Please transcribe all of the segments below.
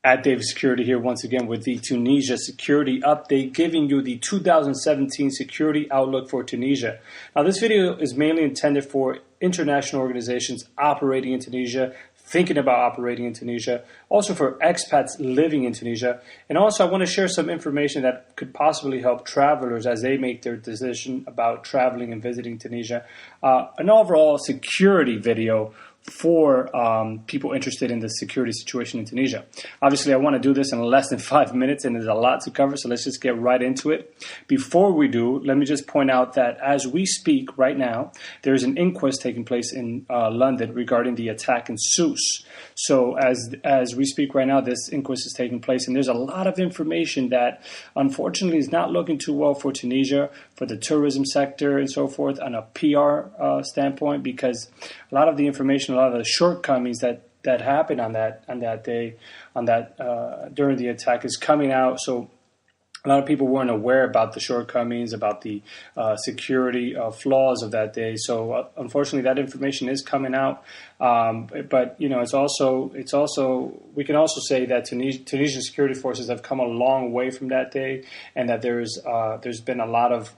At David Security here once again with the Tunisia security update, giving you the 2017 security outlook for Tunisia. Now, this video is mainly intended for international organizations operating in Tunisia, thinking about operating in Tunisia, also for expats living in Tunisia, and also I want to share some information that could possibly help travelers as they make their decision about traveling and visiting Tunisia. An overall security video for people interested in the security situation in Tunisia. Obviously, I want to do this in less than 5 minutes, and there's a lot to cover, so let's just get right into it. Before we do, let me just point out that as we speak right now, there's an inquest taking place in London regarding the attack in Sousse. So as we speak right now, this inquest is taking place, and there's a lot of information that unfortunately is not looking too well for Tunisia, for the tourism sector and so forth on a PR standpoint, because a lot of the information, a lot of the shortcomings that happened on that day, during the attack is coming out. So a lot of people weren't aware about the shortcomings, about the security flaws of that day. So unfortunately, that information is coming out. But you know, it's also we can also say that Tunisian security forces have come a long way from that day, and that there's been a lot of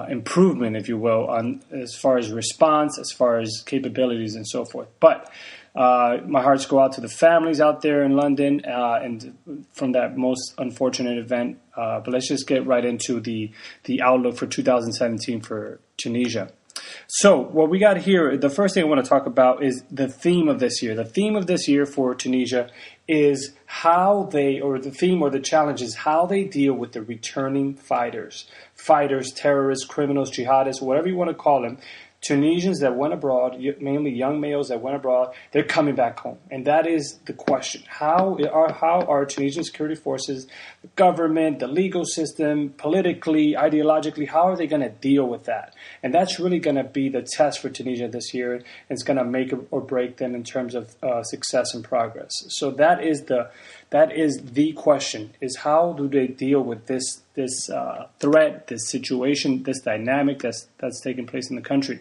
improvement, if you will, on as far as response, as far as capabilities, and so forth. But my hearts go out to the families out there in London and from that most unfortunate event. But let's just get right into the outlook for 2017 for Tunisia. So what we got here, the first thing I want to talk about is the theme of this year. The theme of this year for Tunisia is how they, or the theme or the challenge is how they deal with the returning fighters, terrorists, criminals, jihadists, whatever you want to call them. Tunisians that went abroad, mainly young males that went abroad, they're coming back home. And that is the question. How are Tunisian security forces, the government, the legal system, politically, ideologically, how are they going to deal with that? And that's really going to be the test for Tunisia this year. And it's going to make or break them in terms of success and progress. So that is the question, is how do they deal with this threat, this situation, this dynamic that's taking place in the country.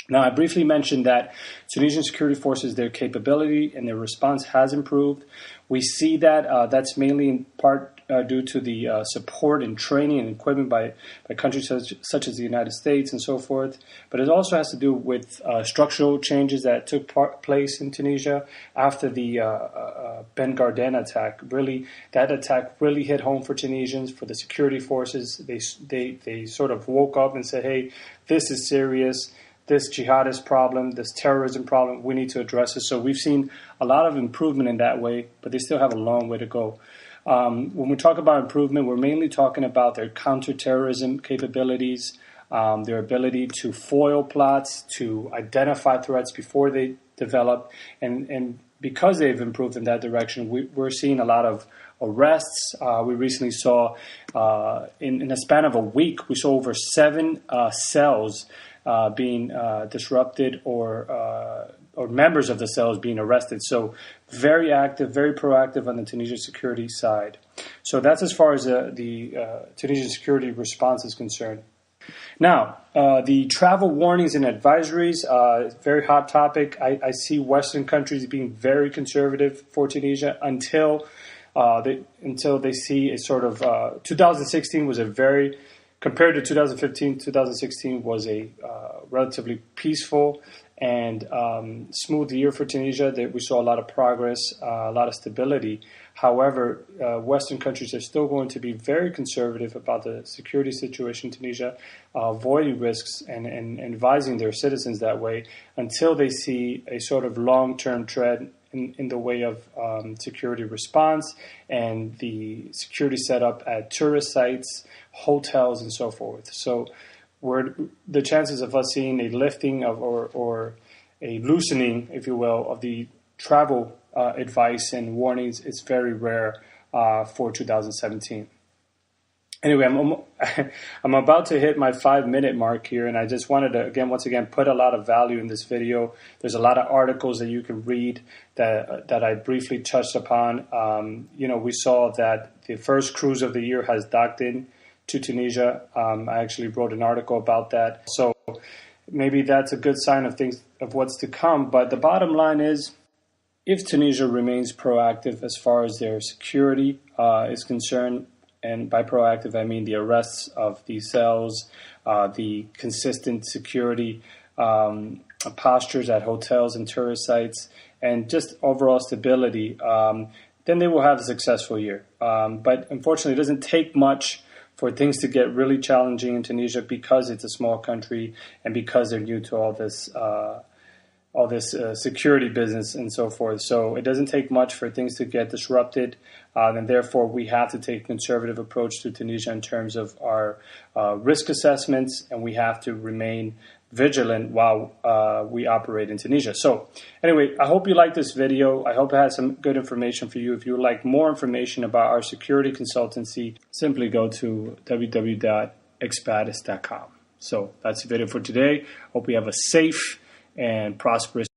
Now, I briefly mentioned that Tunisian security forces, their capability and their response has improved. We see that that's mainly in part due to the support and training and equipment by countries such as the United States and so forth. But it also has to do with structural changes that took place in Tunisia after the Ben Garden attack. Really, that attack really hit home for Tunisians, for the security forces. They sort of woke up and said, hey, this is serious. This jihadist problem, this terrorism problem, we need to address it. So we've seen a lot of improvement in that way, but they still have a long way to go. When we talk about improvement, we're mainly talking about their counterterrorism capabilities, their ability to foil plots, to identify threats before they develop. And because they've improved in that direction, we're seeing a lot of arrests. We recently saw, in a span of a week, we saw over 7 cells being disrupted, or members of the cells being arrested. So very active, very proactive on the Tunisian security side. So that's as far as the Tunisian security response is concerned. Now, the travel warnings and advisories, very hot topic. I see Western countries being very conservative for Tunisia until they see a sort of 2016 was a very, compared to 2015, 2016 was a relatively peaceful and smooth year for Tunisia. We saw a lot of progress, a lot of stability. However, Western countries are still going to be very conservative about the security situation in Tunisia, avoiding risks and advising their citizens that way until they see a sort of long-term trend in the way of security response and the security setup at tourist sites, hotels, and so forth. So the chances of us seeing a lifting of or a loosening, if you will, of the travel advice and warnings is very rare for 2017. Anyway, I'm about to hit my 5-minute mark here, and I just wanted to, once again, put a lot of value in this video. There's a lot of articles that you can read that I briefly touched upon. We saw that the first cruise of the year has docked in to Tunisia. I actually wrote an article about that. So maybe that's a good sign of what's to come. But the bottom line is, if Tunisia remains proactive as far as their security is concerned, and by proactive I mean the arrests of these cells, the consistent security postures at hotels and tourist sites, and just overall stability, then they will have a successful year. But unfortunately, it doesn't take much for things to get really challenging in Tunisia because it's a small country and because they're new to all this security business and so forth. So it doesn't take much for things to get disrupted, and therefore we have to take a conservative approach to Tunisia in terms of our risk assessments, and we have to remain vigilant while we operate in Tunisia. So anyway, I hope you liked this video. I hope it had some good information for you. If you would like more information about our security consultancy, simply go to www.expatis.com. So that's the video for today. Hope you have a safe and prosperous